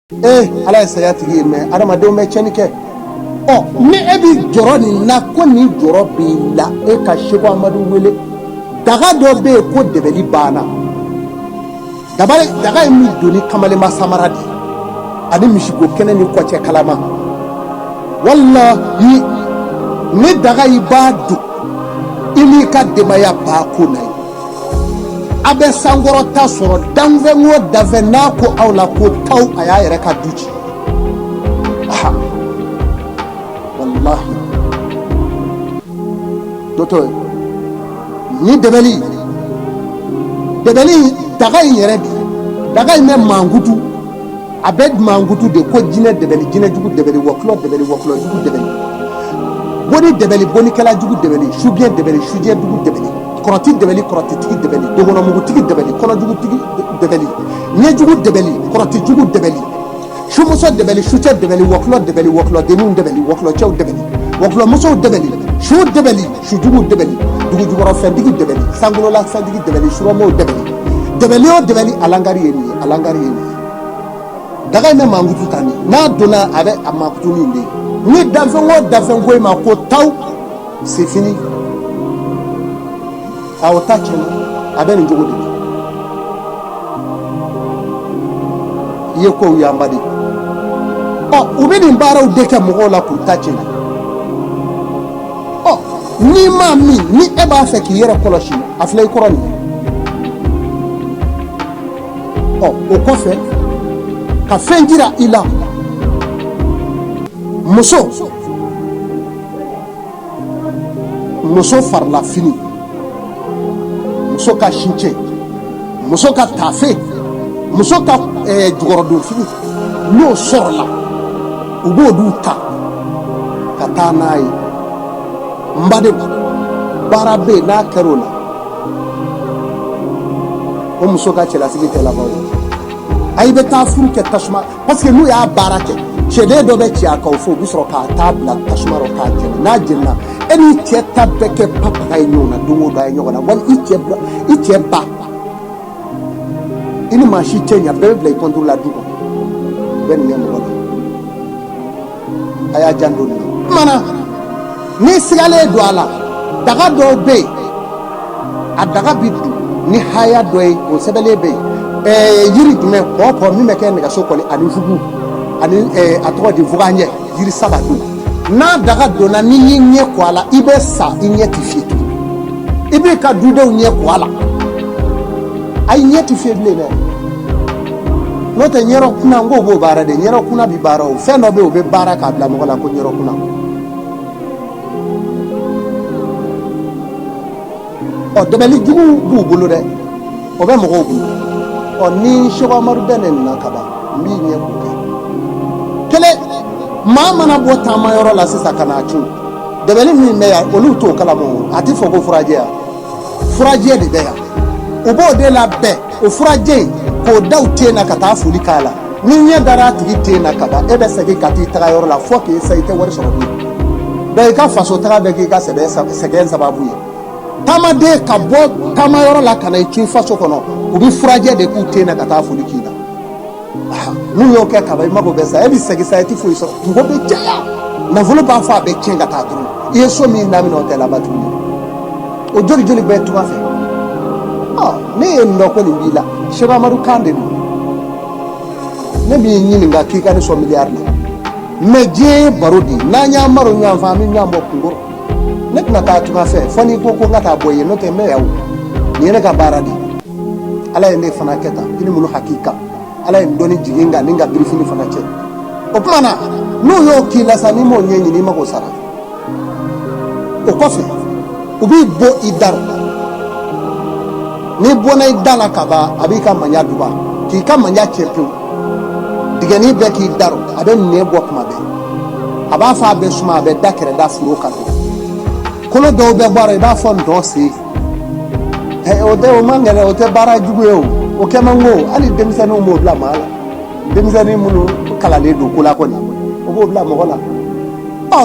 ala saya tigi mais adamadenw bɛ tiɲɛni kɛ ni e bi jɔrɔ nin na ko nin jɔrɔ b'i la e ka Seku Amadu wele daga dɔ bɛ yen ko dɛbɛli banna daga in min doni kamalenba samara de ani misiko kɛnɛ ni kɔcɛ kalama wallahi ni daga i b'a dun i n'i ka denbaya b'a ko na ye a bɛ sankɔrɔta sɔrɔ danfɛn o danfɛn n'a ko aw la ko taw a y'a yɛrɛ ka du ci wallahi docteur ni dɛbɛli daga in yɛrɛ bi daga in bɛ mankutu a bɛ mankutu de ko jinɛ dɛbɛli jinɛjugu dɛbɛli wɔkulɔ jugu dɛbɛli boni dɛbɛli bonikɛla jugu dɛbɛli sujɛ dɛbɛli sujɛjugu dɛbɛli kɔrɔti dɛbɛli kɔrɔtitigi dɛbɛli dɔgɔnɔmugutigi dɛbɛli kɔnɔjugutigi dɛbɛli ɲɛjugu dɛbɛli kɔrɔtijugu dɛbɛli sumuso dɛbɛli sucɛ dɛbɛli wɔkulɔ dɛbɛli wɔkulɔdenninw dɛbɛli wɔkulɔcɛw dɛbɛli wɔkulɔmusow dɛbɛli su dɛbɛli sujugu dɛbɛli dugujukɔrɔfɛntigi dɛbɛli sankololasɛntigi dɛbɛli surɔmɔw dɛbɛli dɛbɛli o dɛbɛli alangari ye nin ye daga in bɛ mankutu ta nin n'a donna a bɛ a mankutu nin de ni danfɛn o danfɛn ko i ma ko taw c'est fini a o ta tiɲɛna a bɛ nin cogo de la i ye kow yanba de u bɛ nin baaraw de kɛ mɔgɔw la k'u ta tiɲɛna n'i ma min ni e b'a fɛ k'i yɛrɛ kɔlɔsi a filɛ i kɔrɔ nin ye o kɔfɛ ka fɛn jira i la muso farila fini muso ka sincɛ muso ka tafe muso ka jukɔrɔdon fini n'o sɔrɔla u b'olu ta ka taa n'a ye n badenw baara bɛ yen n'a kɛra o la o muso ka cɛlasigi tɛ laban o ayi bɛ taa furu kɛ tasuma parce que n'u y'a baara kɛ cɛden dɔ bɛ ci a kan o fɔ u bɛ sɔrɔ k'a taa bila tasuma rɔ k'a jeni n'a jenina e n'i cɛ ta bɛɛ kɛ papa ye ɲɔgɔn na don o don a ye ɲɔgɔn na wali i cɛ ba i ni maa si tɛ ɲɛ bɛɛ bɛ bila i kɔntoro la du kɔnɔ bɛɛ nin kɛ mɔgɔ la a y'a janto nin na kumana n'i sigalen don a la daga dɔw bɛ yen a daga bi dun ni haya dɔ ye o sɛbɛnlen bɛ yen yiri jumɛn kɔkɔ min bɛ kɛ nɛgɛso kɔli ani fugu ani a tɔgɔ di fuganjɛ yiri saba don n'a daga donna ni y'i ɲɛ kɔ a la i bɛ sa i ɲɛ ti fiyɛ tugun i b'i ka dudenw ɲɛ kɔ a la ayi ɲɛ ti fiyɛ bilen dɛ n'o tɛ ɲɛrɔ kunna n ko b'o baara de ɲɛrɔ kunna bi baara o fɛn dɔ bɛ yen o bɛ baara k'a bila mɔgɔ la ko ɲɛrɔ kunna dɛbɛli jugu b'u bolo dɛ o bɛ mɔgɔw bolo ni Seku Amadu bɛ nin na kaban n b'i ɲɛ k'o kɛ kelen maa mana bɔ taamayɔrɔ la sisan ka n'a cun dɛbɛli min bɛ yan olu t'o kalama a tɛ fɔ ko furajɛ yan furajɛ de bɛ yan u b'o de la bɛɛ o furajɛ in k'o da u ten na ka taa foli k'a la ni ɲɛ dara a tigi ten na kaban e bɛ segin ka t'i taga yɔrɔ la fo k'i sa i tɛ wari sɔrɔ bilen bɛɛ i ka faso taga bɛ k'i ka sɛgɛn sababu ye taamaden ka bɔ taamayɔrɔ la ka na i cun faso kɔnɔ u bɛ furajɛ de k'u ten na ka taa foli k'i la n'u y'o kɛ kaban i mago bɛ sa e bɛ segin sa i tɛ foyi sɔrɔ kungo bɛ caya nafolo b'a fɔ a bɛ tiɲɛ ka taa dɔrɔn i ye so min daminɛ o tɛ laban tuguni o joli joli bɛ tunga fɛ ne ye nin dɔn ko nin b'i la Seku Amadu kan de don ne b'i ɲininka k'i ka ne sɔn miliyari la mais diɲɛ ye baro de ye n'an y'an baro ɲɔgɔn fɛ an bɛ ɲɔgɔn bɔ kungo ne tɛna taa tunga fɛ fɔ n'i ko n ka taa bɔ yen n'o tɛ n bɛ yan o nin ye ne ka baara de ye ala ye ne fana kɛ tan i ni mun hakika ala ye dɔnni jigin kan ni ka birifini fana cɛ o tuma na n'u y'o k'i la sa n'i m'o ɲɛɲini i ma k'o sara o kɔfɛ u b'i bɔ i da la n'i bɔnna i da la ka ban a b'i ka mandiya duba k'i ka mandiya cɛ pewu digɛnin bɛɛ k'i da a bɛ nɛn bɔ tuma bɛɛ a b'a fɔ a bɛ suma a bɛ da kɛrɛda foro kan kolo dɔw bɛ bɔ a la i b'a fɔ ndɔ sen o tɛ o man gɛlɛn o tɛ baara jugu ye o kɛ man go hali denmisɛnninw b'o bila maa la denmisɛnnin minnu kalanlen don ko la kɔni o b'o bila mɔgɔ la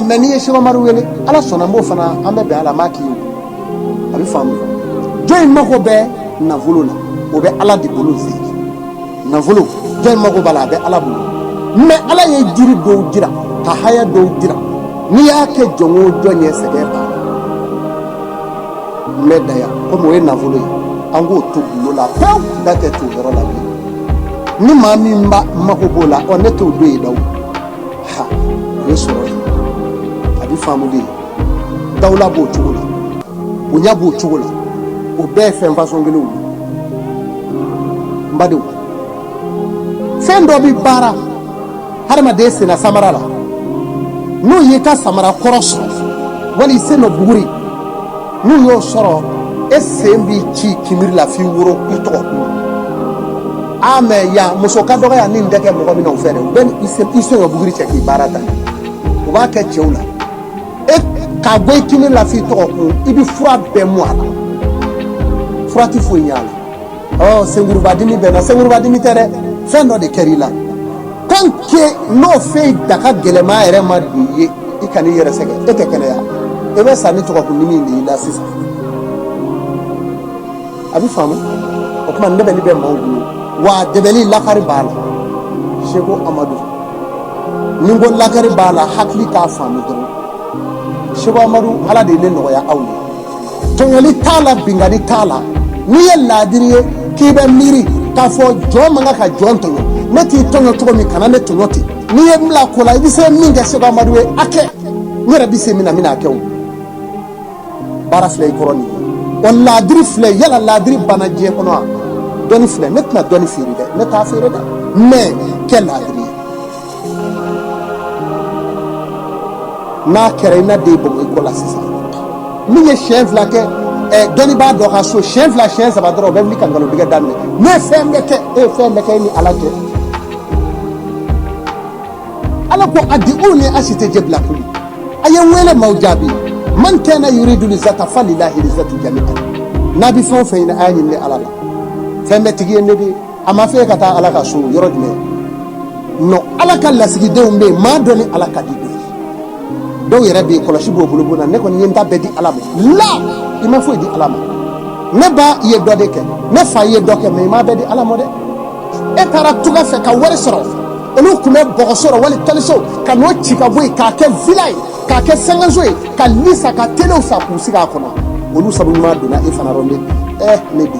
mais n'i ye Seku Amadu wele ala sɔnna n b'o fana an bɛ bɛn a la n b'a k'i ye a bɛ faamu jɔn in mago bɛ nafolo la o bɛ ala de bolo nafolo jɔn in mago b'a la a bɛ ala bolo mais ala ye jiri dɔw jira ka haya dɔw jira n'i y'a kɛ jɔn o jɔn ye sɛgɛn b'a la mais daya comme o ye nafolo ye an k'o to gulo la pewu da tɛ to yɔrɔ la bilen ni maa min mako b'o la ne t'o don ye daw ha o ye sɔrɔ ye a bɛ faamu de dawula b'o cogo la bonya b'o cogo la o bɛɛ ye fɛn façon kelen ye n badenw fɛn dɔ bɛ baara hadamaden senna samara la n'o y'i ka samara kɔrɔ sɔrɔ wali i sen dɔ buguri n'u y'o sɔrɔ e sen b'i ci kinbiri la f'i woro i tɔgɔ kun mais ya muso ka dɔgɔ ya ni n tɛ kɛ mɔgɔ min na o fɛ dɛ u bɛ i sen dɔ buguri cɛ k'i baara ta u b'a kɛ cɛw la e k'a bɔ i kinbiri la f'i tɔgɔ kun i bɛ fura bɛɛ mɔ a la fura tɛ foyi ɲɛ a la senkurubadimi bɛ n na senkurubadimi tɛ dɛ fɛn dɔ de kɛr'i la tant que n'o fɛn daga gɛlɛman yɛrɛ ma don i ye i kan'i yɛrɛ sɛgɛn e tɛ kɛnɛya e bɛ sa ni tɔgɔkundimi de y'i la sisan a bɛ faamu o tuma ne bɛ maaw bolo wa dɛbɛli lakari b'a la Seko Amadu ni n ko lakari b'a la hakili k'a faamu dɔrɔn Seko Amadu ala de ye ne nɔgɔya aw ye tɔɲɔli t'a la binkani t'a la n'i ye laadiri ye k'i bɛ miiri k'a fɔ jɔn man kan ka jɔn tɔɲɔ ne t'i tɔɲɔ cogo min kana ne tɔɲɔ ten n'i ye n bila ko la i bɛ se min kɛ Seko Amadu ye a kɛ n yɛrɛ bɛ se min na n bɛna kɛ o baara filɛ i kɔrɔ nin ye wa laadiri filɛ yala laadiri banna diɲɛ kɔnɔ wa dɔnni filɛ ne tɛna dɔnni feere dɛ ne t'a feere dɛ mais kɛ laadiri ye n'a kɛra i na den bɔn i kɔ la sisan min ye siɲɛ fila kɛ dɔnni b'a dɔ ka so siɲɛ fila siɲɛ saba dɔrɔn o bɛ wuli ka nkalontigɛ daminɛ ne ye fɛn bɛɛ kɛ e ye fɛn bɛɛ kɛ ni ala cɛ ala ko a di u ni a si tɛ jɛ bila kun a ye n wele maaw jaabi man kana yuridu lizata falilahi lizatu jami'an n'a bɛ fɛn o fɛn ɲini a y'a ɲini ala la fɛn bɛɛ tigi ye ne de a ma fɛ ka taa ala ka so yɔrɔ jumɛn non ala ka lasigidenw bɛ yen maa dɔ ni ala ka di dɔw yɛrɛ bɛ yen kɔlɔsi b'o bolo bon na ne kɔni ye n ta bɛɛ di ala ma la i ma foyi di ala ma ne ba i ye dɔ de kɛ ne fa i ye dɔ kɛ mais i m'a bɛɛ di ala ma dɛ e taara tunga fɛ ka wari sɔrɔ olu tun bɛ bɔgɔso la wali taliso ka n'o ci ka bɔ yen k'a kɛ villa ye k'a kɛ sɛgɛnso ye ka lisa ka telew sa k'u sigi a kɔnɔ olu sabu ɲuman donna e fana yɔrɔ ne bi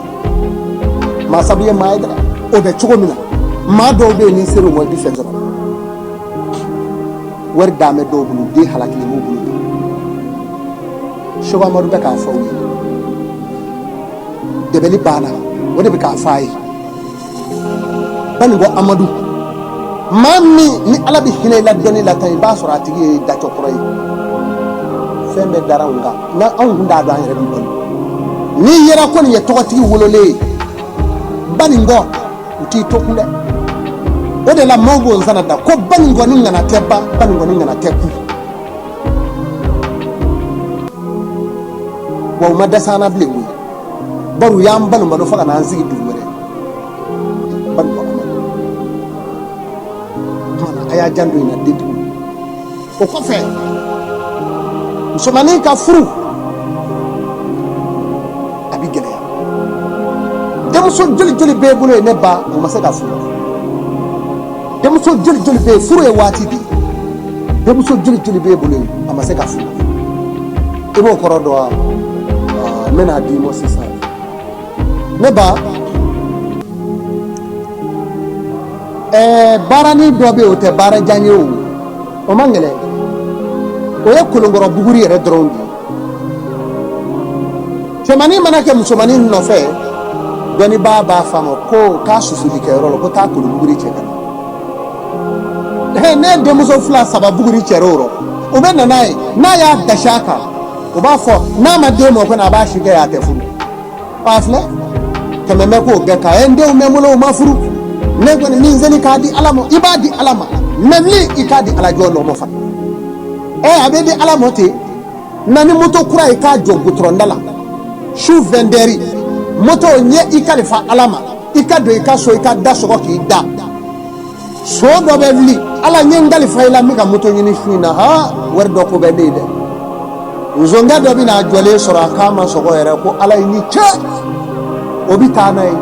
maa sabu ye maa ye dɛ o bɛ cogo min na maa dɔw bɛ yen n'i sera o ma i bɛ fɛn sɔrɔ wari d'a mɛ dɔw bolo den halakili b'u bolo Seko Amadu bɛ k'a fɔ aw ye dɛbɛli banna o de bɛ k'a fɔ a ye Banikɔ Amadu maa min ni ala bɛ hinɛ i la dɔnni la tan i b'a sɔrɔ a tigi ye dacɔkɔrɔ ye fɛn bɛɛ dara anw kan n'anw tun t'a dɔn an yɛrɛ bɛ balo n'i yera ko nin ye tɔgɔtigi wololen ye Banikɔ u t'i to kun dɛ o de la maaw b'o nsana da ko Banikɔ ni ŋana tɛ ban Banikɔ ni ŋana tɛ kun wa u ma dɛsɛ an na bilen koyi bari u y'an balo fo ka n'an sigi dugu wɛrɛ Banikɔ a y'a janto in na dentigiw o kɔfɛ musomanin ka furu a bɛ gɛlɛya denmuso joli b'e bolo ye ne ba o ma se ka furu denmuso joli b'e furu ye waati de denmuso joli b'e bolo ye a ma se ka furu i b'o kɔrɔ dɔn wa n bɛna di ma sisan ne ba baarani dɔ bɛ yen o tɛ baara jan ye o man gɛlɛn o ye kolonkɔrɔ buguri yɛrɛ dɔrɔn de ye cɛmannin mana kɛ musomanin nɔfɛ dɔnnibaa b'a fɔ a ma ko k'a susuli kɛyɔrɔ la ko taa kolon buguri cɛ ka na ne denmuso 2 3 buguri cɛrɛ o rɔ o bɛ na n'a ye n'a y'a dasi a kan o b'a fɔ n'a ma den mɔ kɔni a b'a si kɛ a tɛ furu a filɛ tɛmɛ bɛ k'o bɛɛ kan n denw bɛ n bolo o ma furu ne kɔni min seli k'a di ala ma i b'a di ala ma mɛbili i k'a di ala jɔ nɔmɔ fana a bɛ di ala ma ten na ni moto kura ye k'a jɔ gutɔrɔnda la su 20 moto ɲɛ i kalifa ala ma i ka don i ka so i ka da sɔgɔ k'i da so dɔ bɛ wuli ala ɲɛ n kalifa i la n bɛ ka moto ɲini su in na wari dɔ ko bɛ ne ye dɛ nzonkɛ dɔ bɛ n'a jɔlen sɔrɔ a k'a ma sɔgɔ yɛrɛ ko ala ye ni cɛ o bɛ taa n'a ye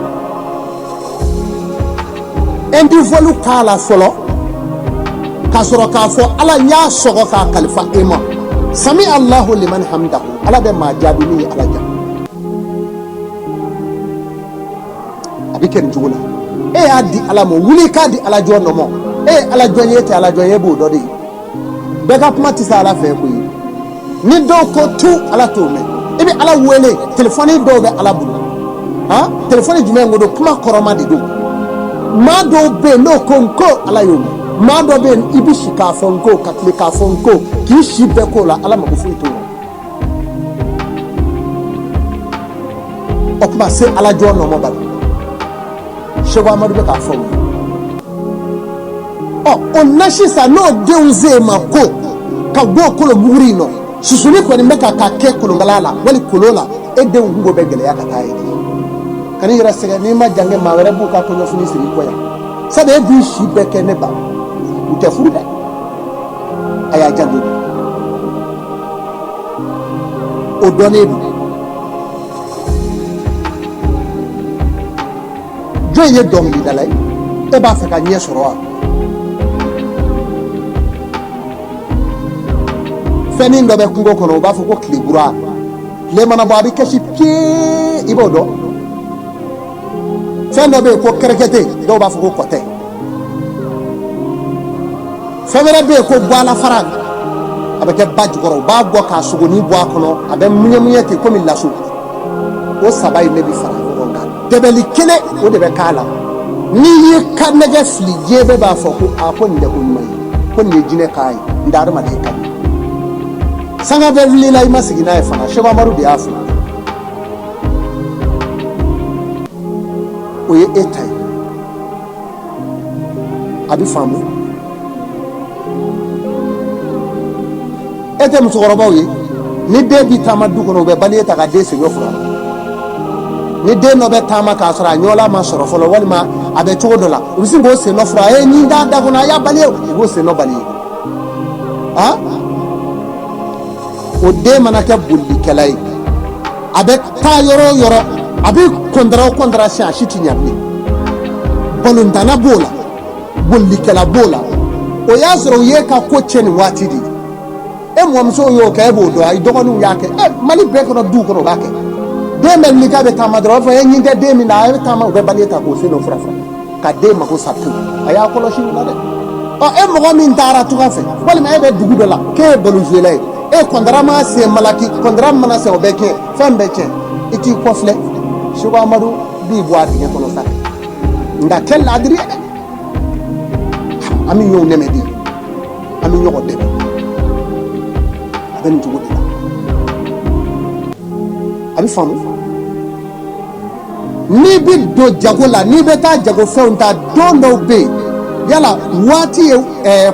intervalle k'a la fɔlɔ kasoro ka fo ala nya sogo ka khalifa ema sami Allahu liman hamdahu ala be ma jabi ni ala ja abiken jula adi ala mo wuli ka di ala jo no mo ala jo yete ala jo yebo do di be ka kuma ti sala fe ko ni do ko tu ala to me ebi ala wele telephone do be ala bulu ha telephone jume ngodo kuma koroma de do ma do be no konko ala yo ma do be ibi shika fonko katlika fonko ki shi be ko la ala ma ko fu to o kuma se ala jo no mo ba Sheikh Amadu be ka fo on nashisa no deuze mako ka go kolo buguri no susuni ko ni meka ka ke kolo ngalala wali kolola e de ngo be gele yakata yi kani yira sega ni ma jange ma were bu ka ko no funi siri ko ya sabe bi shi be ke ne ba ute furu da aya jango o doni bi joye dom bi dalay e ba fa ka nyesoro feni ndo be kungo kono ba fo ko klibura le mana ba bi kashi pie ibodo fendo be ko kerekete do ba fo ko kote febere be ko bala farag abake badj goro ba go ka sugo ni bo akono abe munye ke komi laso o sabai ne bi farag ko ngal debeli kele o de be kala ni yi kanege fli jebe ba fo ko akon de ko mai ko ne jine kai ndar ma de kai sanga be vili la imasigi na efana Sheikh Amadu de afu oye etai abi famu ete musogoroba oye ni de bi tamadu kono be bali eta ka de se nyofura ni de no be tama ka sura nyola ma soro folo walima abe chodola ubisi go se no fura ni nda kuna ya bali go se no bali ha o de manaka bulli kelay abe ta yoro abi kondra sha shiti nyamni bolundana bola bulli kela bola o yazro ye ka ko cheni watidi e mo mso yo ka e bodo ay dogonu yake mali be ko du ko bake de men ni ka be tamadro fa e nyinde de mi na e tama be baleta ko se no frafa ka de ma ko sappu aya ko lo shi na de o e mo mi ndara tu ka fe wala me be dugu do la ke bolu jelay e kondrama se malaki kondrama na se obeke fambeche iti kofle Sheikh Amadu bi boati ne kono sa nda kel adri ami ñew nemedi ami ñoko de ben jugo de abi famu ni bi do jagola ni beta jago fonta dondo be yala wati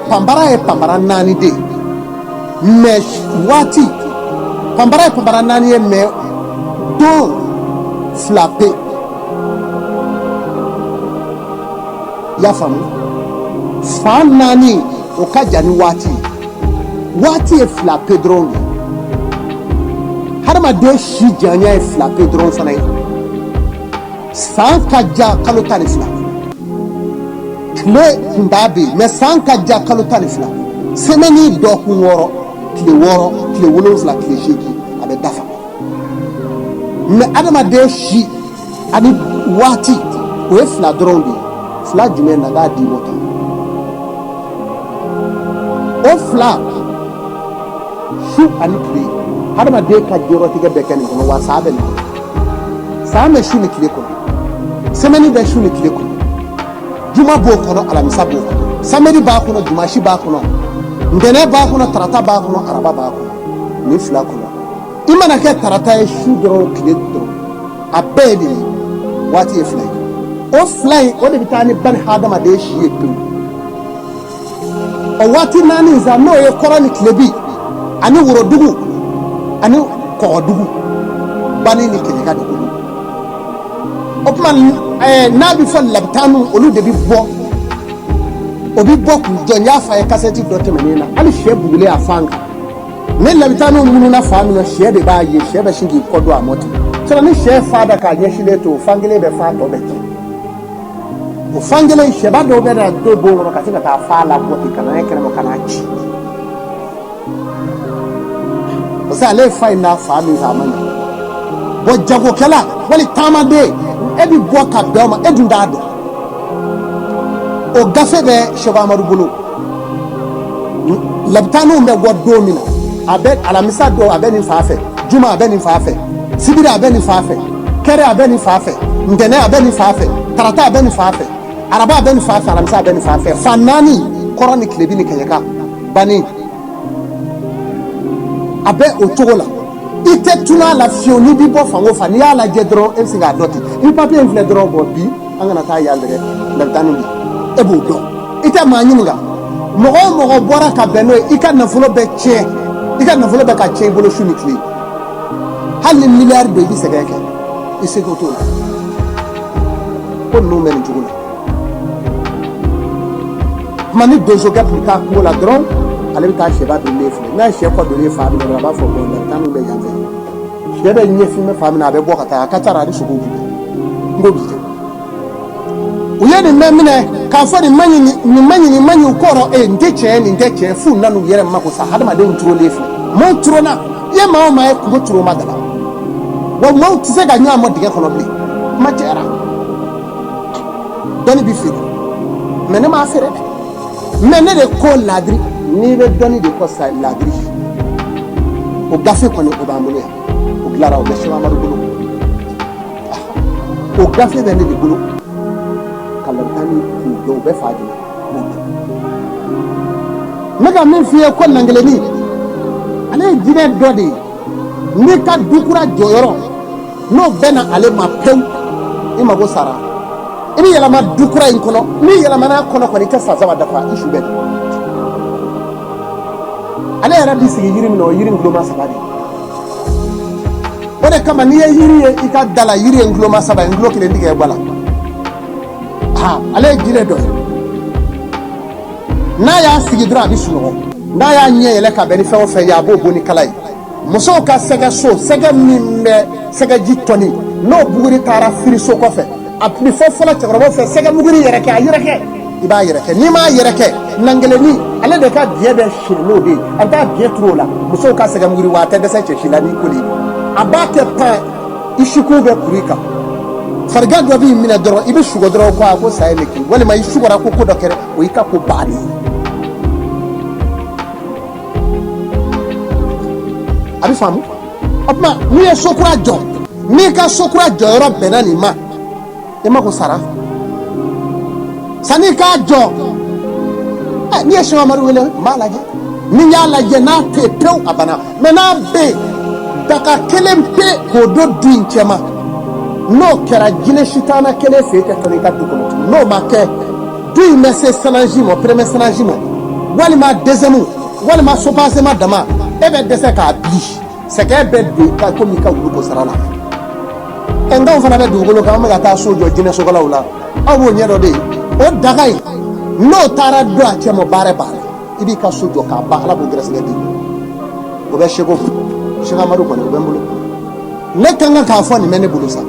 pambara nani de mesh wati pambara nani e me do flappé ya famu fan nani o kajani wati e flappé drone harma de shi janya e flappé drone fanay san kaja kalota ni fla kle ndabi me san kaja kalota ni fla semeni do ku woro kle wolo fla kle sheki abe dafa me adama de shi ani wati o fla drone bi fla jume na ga di mota o fla shu ani kle adama de ka jero tiga bekani no wa sabe ni sabe shu ni kle ko semeni be shu ni kle ko juma bo kono alamisa bo samedi ba kono juma shi ba kono ngene ba kono tarata ba kono araba ba kono ni fla kono imana ke tarata e shudro kidro abedi wati e fly o de bitani ban hadama de shi e pe o wati nani za no e korani klebi ani wuro dugu ani ko dugu bani ni kile ka dugu o man nabi fal labtanu olu de bi bo obi bo ku jonya fa e kaseti dote menena ali shebugule afanga ne labitano munu na fa no shebe ba ye shebe shingi kodo amoti so ni she fa da ka nye shile to fangile be fa to be o fangele sheba do be da do bo ro ka tinga ta fa la ko ikana e kere mo kana chi o sa le fa ina fa mi za manya bo jago kala wali tamade e bi bo ka be ma e dunda do o gafe be sheba maru bulu labtanu be go do mina abe alamisa do abe ni fa fe juma abe ni fa fe sibira abe ni fa fe kere abe ni fa fe ndene abe ni fa fe tarata abe ni fa fe araba abe ni fa fe alamisa abe ni fa fe fanani korani klebi ni kayeka bani abe otogola ite tuna la fioni bi bo fango fani ya la jedro ensinga doti ni papier enfle dro bo bi angana ta yandere labtanu bi ebo do ite manyinga mogo bora ka beno ika nafulo be che ika nafulo be ka che bolo shuni kli hal milliard be bi segeke ise ko to ko no men jugula mani dojo ga puta ko la dron ale ta sheba be lefu na she ko do le fa bi na ba fo ko na tanu be yanze sheba nyefi me fa mi na be bo kata akatara ri sugo bu ngobi uyeni memine ka fo ni manyi ukoro ndeche fu nanu yere mako sa hadama de nturo lefu mo turo na ye ma o ma e ko turo madala wo mo tise ga nya mo dige kono bli ma tera doni bi fi mene ma fere mene de ko ladri ni be doni de ko sa ladri o gafe ko ni o ba mulia o glara o be shema maru bulu o gafe de ni bulu kalantani ku do be faji mega min fiye ko nangeleni ale jine dodi ni ka dukura joyoro no bena ale ma pew ima go sara ibi yala ma dukura in kono ni yala mana kono ko ni ta saza dafa ishu be ale yara disi yiri no yiri nglo sabadi ode kama ni yiri ika dala yiri nglo ma sabadi nglo kile ndige bala ha ale jine do na ya sigidra bisuno na ya nyele ka beni fe fe ya bobo ni kalai muso ka sega so sega mimbe sega jitoni no buguri tara firi so ko fe apli fo fola chagro fe sega muguri yereke ayireke iba yereke ni ma yereke nangele ni ale de ka biye be shilo de anta biye trola muso ka sega muguri wa te de se chila ni kuli abake pa ishiku be kurika farga do bi mina doro ibe shugo doro ko saeleki wala mai shugo ra ko dokere o ika ko bani abi famu opma ni e sokura jo ni ka sokura jo yoro benani ma e ma ko sara sani ka jo ni e shoma maru wele malaje ni nya laje na tetew abana me na be daka kelempe ko do dinchema no kera jine shitana kele fete tani ka dukono no make du messe sanajimo premier sanajimo wali ma dezemu wali ma sopasema dama ebe dese ka bi seke be du ka komi ka wulu ko sarala enda fana be dugono ka ma ta sojo jine sogola wala awo nyedo de o dagai no tara do a chemo bare bare ibi ka sojo ka ba ala bo grese de o be shego shega maru ko be mbulu ne kanga ka fo ni mene bulusa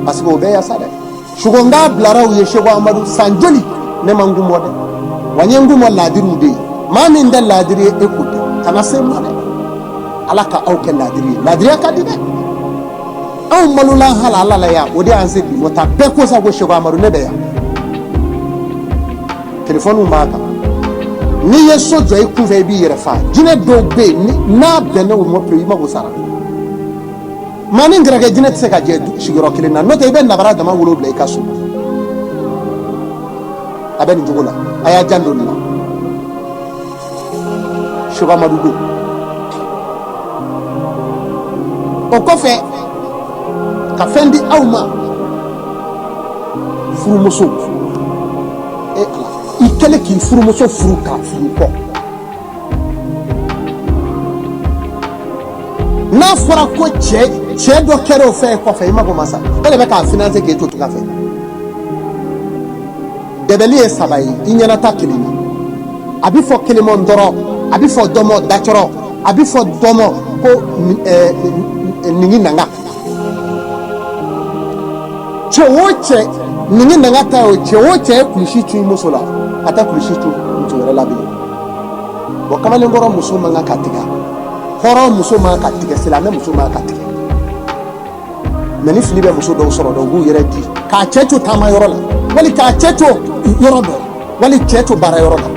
parce que o be ya sada shugonga blara u ye shego amadu sanjoli ne mangu mode wanyengu mo ladiru de mami nda ladiri ekude kana se mane alaka auke ladiri ka dide aw malula halala la ya odi anse bi wota be ko sa go shego amadu ne be ya telefonu maka ni ye sojo e ku fe bi yere fa jine do be ni na be ne o mo pre ma go sara mani ngrage jine tse ka je shigoro kilina no te be na bara dama wulo ble ka su abeni jugula aya jando na shuba madudu o ko fe ka fendi awma furumuso e ala ikele ki furumuso furuka furuko na fora ko che do kero fe ko fe mago masa ele be ka finance ke to ka fe debeli e sabai inyana ta kilini abi fo kilimo ndoro abi fo domo dachoro abi fo domo ko ningi nanga che woche ningi nanga ta o che kulishi tu musola ata kulishi tu mutore labi bo kamale ngoro muso manga katiga horo muso manga katiga silame muso manga katiga meni fili be muso do soro do gu yere di ka cheto tama yorola wali ka cheto yorodo wali cheto bara yorola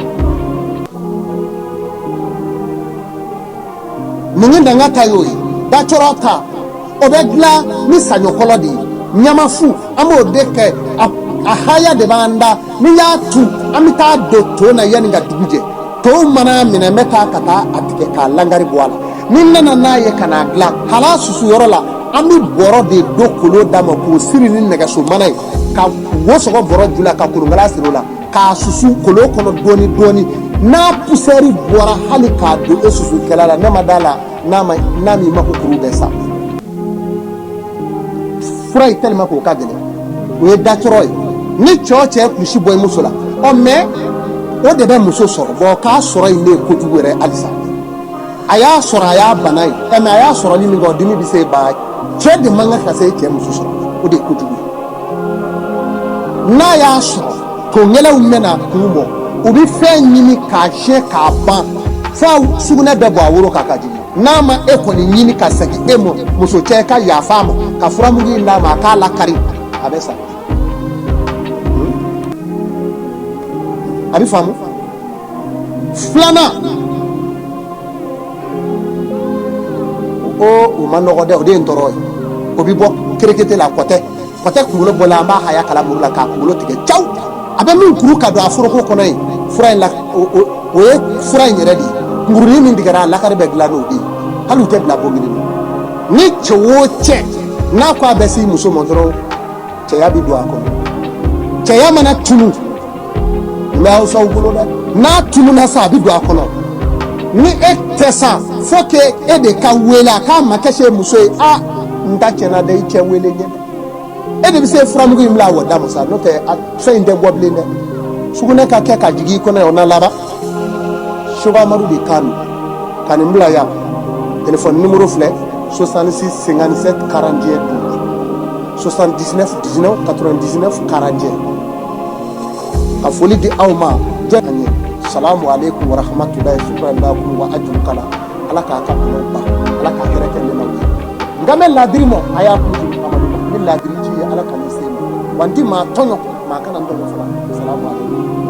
ningi nanga ta yo da chorota obegla ni sanyo kolodi nyamafu amo deke a haya de banda ni ya tu amita do to na yani ga duguje to mana mina meta kata atike ka langari boala ni nana na ye kana gla hala susu yorola ami boro de do kolo dama ko siri ni nega so mana ka woso ko boro dula ka kulungala sirola ka susu kolo kono doni na puseri bora hali ka do susu kelala na madala nami makukuru besa fura itelma ko kagele we datroy ni choche kushi boy musula o me o de be muso soro bo ka soro ile ko tuwere alisa aya soro aya banai e me aya soro ni ngo dimi bi se ba che de manga ka se che muso soro o de ko tuwu na ya soro to ngela umena kumo ubi fe nyimi ka she ka ban fa suguna be bo aworo ka kaji nama ekoni nyini ka sagi emo muso che ka ya famo ka furamugi ndama ka la kari abesa abi famu flana o manogo de o de ndoroy o bi bo kerekete la kote kulo bola ma haya kala murula ka kulo tige chaw abe min kuru ka do afuro ko kono fura la o e fura nyere di nguruni min digara la kare be glano di halu te bla bomini ni chewo che na kwa besi muso mondro che ya bi do akono che ya mana tunu la o so gulo na tunu na sa bi do akono ni etesa foke e de ka wela ka makeshe muso a nda chena de che wele nye e de bi se framugo imla wo da musa no te fe inde boble ne sugune ka ke ka jigi ko na ona laba Choba Amadou de Kanu mbula ya téléphone numéro flé 66 57 41 12 79 19 99 41 a foli di awma jani salamu alaikum wa rahmatullahi shukran lakum wa ajru kala ala ka ka ba ala ka kere ke na ngame ladri mo aya ku Amadou ni ladri ci ala ka ni sema wanti ma tonyo ma kana ndo salamu alaikum